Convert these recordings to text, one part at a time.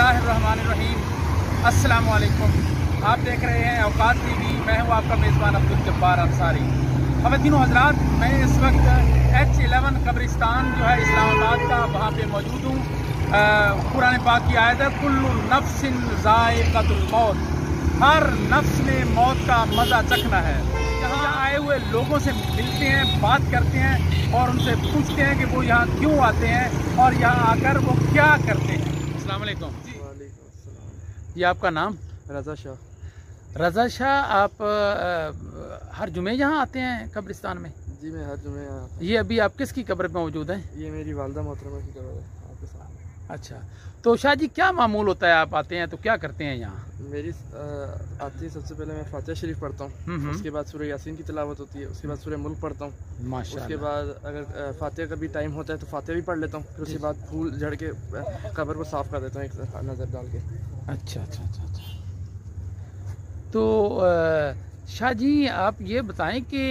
बिस्मिल्लाहिर्रहमानिर्रहीम। अस्सलामु अलैकुम। आप देख रहे हैं औकात टीवी। मैं हूं आपका मेज़बान अब्दुल जब्बार अंसारी। ख़वातीनो हज़रात, मैं इस वक्त H11 कब्रिस्तान जो है इस्लामाबाद का, वहाँ पे मौजूद हूँ। कुरान पाक की आयत है, कुल्लु नफ्सिन ज़ाइक़तुल मौत, हर नफ्स ने मौत का मज़ा चखना है। यहाँ आए हुए लोगों से मिलते हैं, बात करते हैं और उनसे पूछते हैं कि वो यहाँ क्यों आते हैं और यहाँ आकर वो क्या करते हैं। अस्सलाम वालेकुम। ये आपका नाम? रज़ा शाह। रज़ा शाह, आप हर जुमे यहाँ आते हैं कब्रिस्तान में? जी, मैं हर जुमे यहाँ आता हूँ। ये अभी आप किसकी कब्र पे मौजूद हैं? ये मेरी वालदा मोहतरमा की कब्र है आपके सामने। अच्छा, तो शाह जी क्या मामूल होता है, आप आते हैं तो क्या करते हैं यहाँ? मेरी आती है, सबसे पहले मैं फातिहा शरीफ पढ़ता हूँ, उसके बाद सूरह यासीन की तिलावत होती है, उसके बाद सूरह मुल्क पढ़ता हूँ माशाअल्लाह। उसके बाद अगर फातिहा का भी टाइम होता है तो फातिहा भी पढ़ लेता हूँ, फिर उसके बाद फूल झड़ के कब्र को साफ़ कर देता हूँ एक नज़र डाल के। अच्छा अच्छा अच्छा अच्छा। तो शाह जी आप ये बताएं कि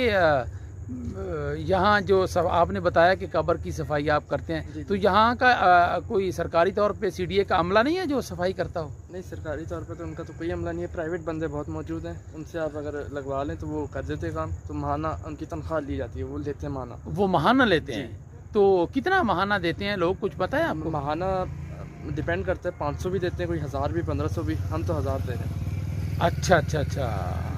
यहाँ जो आपने बताया कि कब्र की सफाई आप करते हैं, तो यहाँ का कोई सरकारी तौर पे CDA का अमला नहीं है जो सफाई करता हो? नहीं, सरकारी तौर पे तो उनका तो कोई अमला नहीं है। प्राइवेट बंदे बहुत मौजूद हैं, उनसे आप अगर लगवा लें तो वो कर देते हैं काम। तो महाना उनकी तनख्वाह ली जाती है, वो लेते हैं महाना। वो महाना लेते हैं? तो कितना महाना देते हैं लोग, कुछ पता है आपको? महाना डिपेंड करता है, 500 भी देते हैं, कोई 1000 भी, 1500 भी। हम तो 1000 दे रहे हैं। अच्छा अच्छा अच्छा,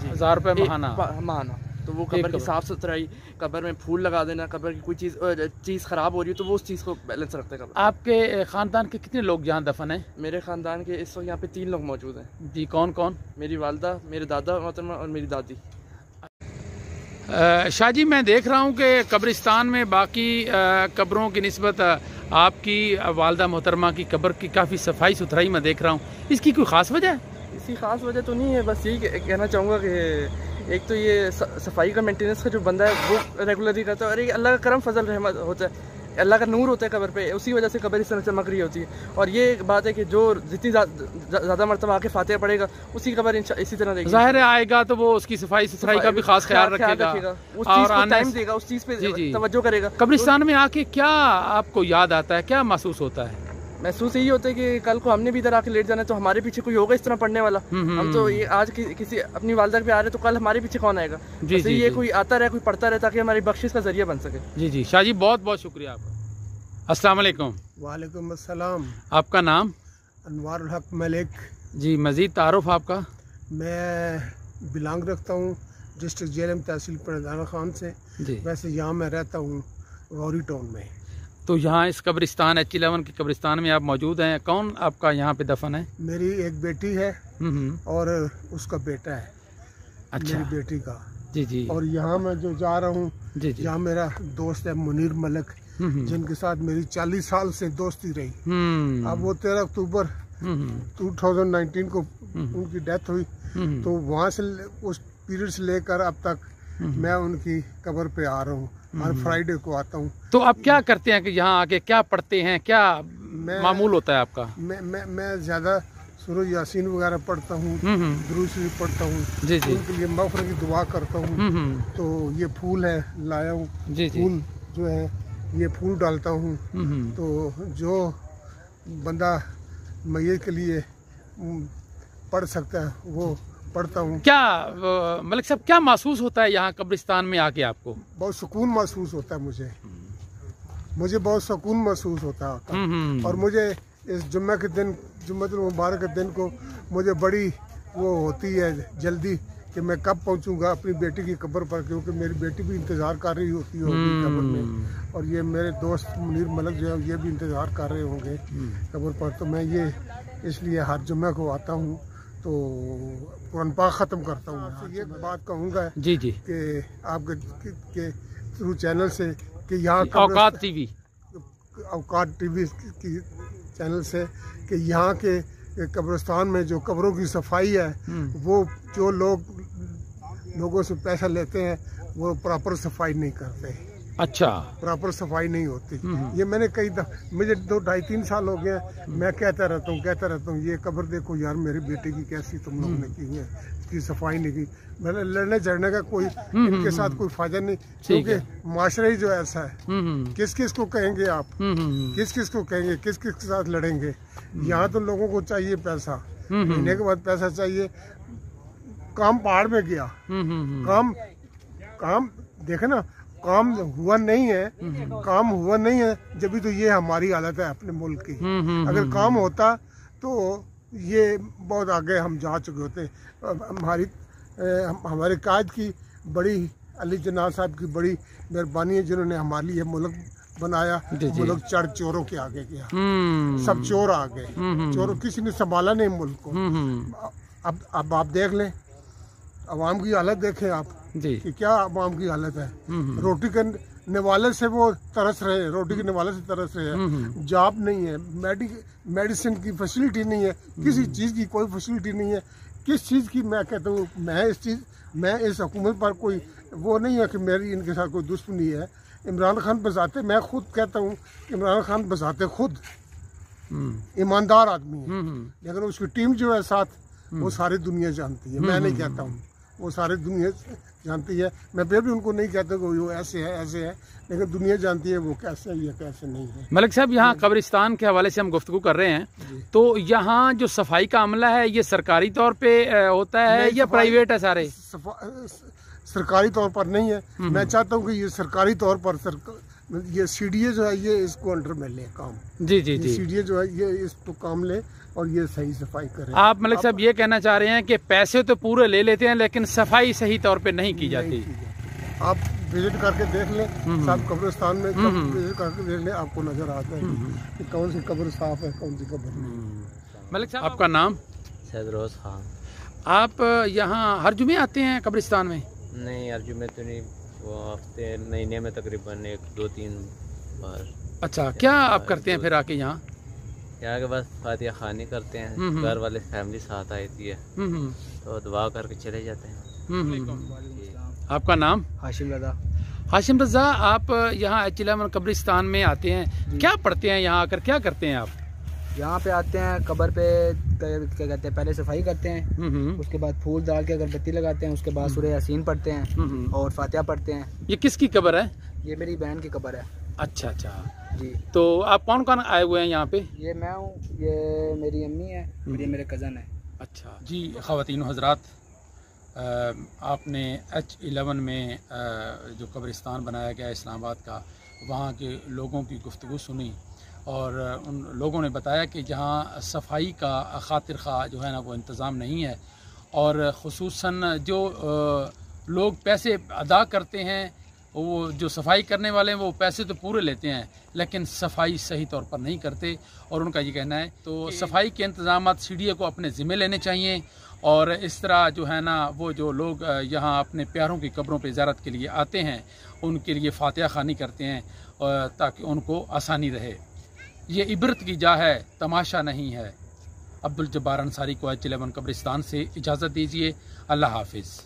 1000 रुपये महाना। तो वो कब्र की साफ़ सुथराई, कब्र में फूल लगा देना, कब्र की कोई चीज़ ख़राब हो रही है तो वो उस चीज़ को बैलेंस रखते हैं। आपके ख़ानदान के कितने लोग यहाँ दफन हैं? मेरे ख़ानदान के इस वक्त यहाँ पे 3 लोग मौजूद हैं। जी, कौन कौन? मेरी वालदा, मेरे दादा मोहतरमा और मेरी दादी। शाह जी मैं देख रहा हूँ कि कब्रिस्तान में बाकी कब्रों की निस्बत आपकी वालदा मोहतरमा की कब्र की काफ़ी सफाई सुथराई मैं देख रहा हूँ। इसकी कोई ख़ास वजह है? इसकी ख़ास वजह तो नहीं है, बस यही कहना चाहूँगा कि एक तो ये सफाई का मेंटेनेंस का जो बंदा है वो रेगुलरली करता है, और एक अल्लाह का करम फजल रहमत होता है, अल्लाह का नूर होता है कब्र पे, उसी वजह से कब्र इस तरह चमक रही होती है। और ये एक बात है कि जो जितनी ज़्यादा मरतबा आके फातिहा पढ़ेगा उसी कब्र इसी तरह रहेगी। ज़ाहिर है आएगा तो वो उसकी सफाई सुथराई का भी खास ख्याल रखेगा, उस चीज़ को टाइम देगा, उस चीज़ पे तवज्जो करेगा। कब्रिस्तान में आके क्या आपको याद आता है, क्या महसूस होता है? महसूस यही होता है कि कल को हमने भी इधर आके लेट जाना है तो हमारे पीछे कोई होगा इस तरह पढ़ने वाला। हम तो ये आज किसी अपनी वालदा पे आ रहे तो कल हमारे पीछे कौन आएगा? जी, जी, ये कोई आता रहे, कोई पढ़ता रहे, ताकि हमारी बख्शिश का जरिया बन सके। जी जी शाह जी, बहुत बहुत शुक्रिया आपका। अस्सलाम वालेकुम। वालेकुम अस्सलाम। आपका नाम? अनवारुल हक मलिक। जी, मज़ीद तारुफ आपका? मैं बिलोंग रखता हूँ डिस्ट्रिक्ट जेलम तहसील परदाना खान से। वैसे यहाँ मैं रहता हूँ गौरी टाउन में। तो यहाँ इस कब्रिस्तान H11 के कब्रिस्तान में आप मौजूद हैं। कौन आपका यहाँ पे दफन है? मेरी एक बेटी है और उसका बेटा है। अच्छा, मेरी बेटी का। जी जी। और यहाँ मैं जो जा रहा हूँ, यहाँ मेरा दोस्त है मुनीर मलिक, जिनके साथ मेरी 40 साल से दोस्ती रही। अब वो 13 अक्टूबर 2019 को उनकी डेथ हुई, तो वहाँ से उस पीरियड से लेकर अब तक मैं उनकी कब्र पे आ रहा हूँ। हर फ्राइडे को आता हूँ। तो आप क्या करते हैं कि यहाँ आके क्या पढ़ते हैं, क्या मामूल होता है आपका? मैं ज़्यादा सूरह यासीन वगैरह पढ़ता हूँ, दुरूद शरीफ पढ़ता हूँ, उनके लिए मग़फ़िरत की दुआ करता हूँ। तो ये फूल है लाया हूँ, फूल जो है ये फूल डालता हूँ। तो जो बंदा मैयत के लिए पढ़ सकता है वो पढ़ता हूँ। क्या मलिक साहब क्या महसूस होता है यहाँ कब्रिस्तान में आके आपको? बहुत सुकून महसूस होता है मुझे बहुत सुकून महसूस होता है। और मुझे इस जुम्मे के दिन, जुम्मतुल मुबारक के दिन को मुझे बड़ी वो होती है जल्दी कि मैं कब पहुँचूँगा अपनी बेटी की कब्र पर, क्योंकि मेरी बेटी भी इंतज़ार कर रही होती होगी कब्र में, और ये मेरे दोस्त मुनीर मलिक जो है ये भी इंतज़ार कर रहे होंगे कब्र पर। तो मैं ये इसलिए हर जुम्मे को आता हूँ तो कुरान पाक ख़त्म करता हूँ। आपसे ये बात कहूँगा जी जी कि आपके के थ्रू चैनल से कि यहाँ औकात टीवी की चैनल से कि यहाँ के कब्रिस्तान में जो कब्रों की सफाई है वो जो लोगों से पैसा लेते हैं वो प्रॉपर सफाई नहीं करते। अच्छा, प्रॉपर सफाई नहीं होती। ये मैंने मुझे 2-2.5-3 साल हो गए, मैं कहता रहता हूँ ये कब्र देखो यार मेरी बेटे की कैसी तुम लोगों ने की है, इसकी सफाई नहीं की। मैंने लड़ने झड़ने का कोई इनके साथ कोई फायदा नहीं, क्योंकि माशरा ही जो ऐसा है। किस किस को कहेंगे आप, किस किस को कहेंगे, किस किस के साथ लड़ेंगे। यहाँ तो लोगों को चाहिए पैसा, महीने के बाद पैसा चाहिए। काम पहाड़ में गया, काम देखे ना, काम हुआ नहीं है, काम हुआ नहीं है, जब भी तो ये हमारी हालत है अपने मुल्क की। अगर काम होता तो ये बहुत आगे हम जा चुके होते। हमारे कायद की बड़ी, अली जिन्ना साहब की बड़ी मेहरबानी है, जिन्होंने हमारे लिए मुल्क बनाया। मुल्क चोरों के आगे गया, सब चोर आ गए, चोरों किसी ने संभाला नहीं मुल्क को। अब आप देख लें, अवाम की हालत देखें आप कि क्या अवाम की हालत है। रोटी के निवाले से वो तरस रहे हैं, रोटी के निवाले से तरस रहे हैं। जॉब नहीं है, मेडिसिन की फैसिलिटी नहीं है, किसी चीज़ की कोई फैसिलिटी नहीं है। किस चीज़ की मैं कहता हूँ, मैं इस हुकूमत पर कोई वो नहीं है कि मेरी इनके साथ कोई दुश्मनी है। इमरान खान बजाते, मैं खुद कहता हूँ इमरान खान बजाते खुद ईमानदार आदमी है, लेकिन उसकी टीम जो है साथ, वो सारी दुनिया जानती है। मैं नहीं कहता हूँ, वो सारी दुनिया जानती है। मैं फिर भी उनको नहीं कहता कि वो ऐसे है, लेकिन दुनिया जानती है वो कैसे है, कैसे नहीं है। मलिक साहब, यहाँ कब्रिस्तान के हवाले से हम गुफ्तगू कर रहे हैं, तो यहाँ जो सफाई का अमला है ये सरकारी तौर पे होता है या प्राइवेट है? सारे सरकारी तौर पर नहीं है। मैं चाहता हूँ कि ये सरकारी तौर पर ये सीडीए जो है ये इसको अंडर में ले काम। जी सीडीए जो है ये इसको काम ले और ये सही सफाई करे। आप मलिक साहब ये कहना चाह रहे हैं कि पैसे तो पूरे ले लेते हैं, लेकिन सफाई सही तौर पे नहीं की जाती। आप विजिट करके देख लें, सब कब्रिस्तान में विजिट करके देख लें, आपको नजर आता है कि कौन सी कब्र साफ है, कौन सी कब्र नहीं। मलिक साहब, आपका नाम? सैदरोज खान। आप यहाँ हर जुमे आते हैं कब्रिस्तान में? नहीं, हर जुमे तो नहीं, वो हफ्ते महीने में तकरीबन 1-2-3 बार। अच्छा, क्या आप करते हैं फिर आके यहाँ? के बस फातिहा खानी करते हैं, घर वाले फैमिली साथ आई थी तो दुआ करके चले जाते हैं। आपका नाम? हाशिम रजा। हाशिम रजा, आप यहाँ H11 कब्रिस्तान में आते हैं, क्या पढ़ते हैं यहाँ आकर, क्या करते हैं आप? यहाँ पे आते हैं, कब्र पे क्या कहते हैं, पहले सफाई करते हैं, उसके बाद फूल डाल के अगरबत्ती लगाते हैं, उसके बाद सूरह यासीन पढ़ते हैं और फातिहा पढ़ते हैं। ये किसकी कब्र है? ये मेरी बहन की कब्र है। अच्छा जी। तो आप कौन कौन आए हुए हैं यहाँ पे? ये मैं हूँ, ये मेरी अम्मी है और ये मेरे कज़न है। अच्छा जी। ख़वातीन हज़रात, आपने H11 में जो कब्रिस्तान बनाया गया इस्लामाबाद का, वहाँ के लोगों की गुफ्तगू सुनी और उन लोगों ने बताया कि जहाँ सफाई का खातिर खा जो है ना वो इंतज़ाम नहीं है, और ख़ुसूसन जो लोग पैसे अदा करते हैं, वो जो सफाई करने वाले हैं वो पैसे तो पूरे लेते हैं लेकिन सफाई सही तौर पर नहीं करते। और उनका ये कहना है तो सफाई के इंतज़ाम सीडीए को अपने ज़िम्मे लेने चाहिए, और इस तरह जो है ना वो जो लोग यहाँ अपने प्यारों की कब्रों पे ज़ियारत के लिए आते हैं उनके लिए फातिहा खानी करते हैं ताकि उनको आसानी रहे। ये इबरत की जा है, तमाशा नहीं है। अब्दुल जब्बार अंसारी को H11 कब्रिस्तान से इजाज़त दीजिए। अल्लाह हाफिज़।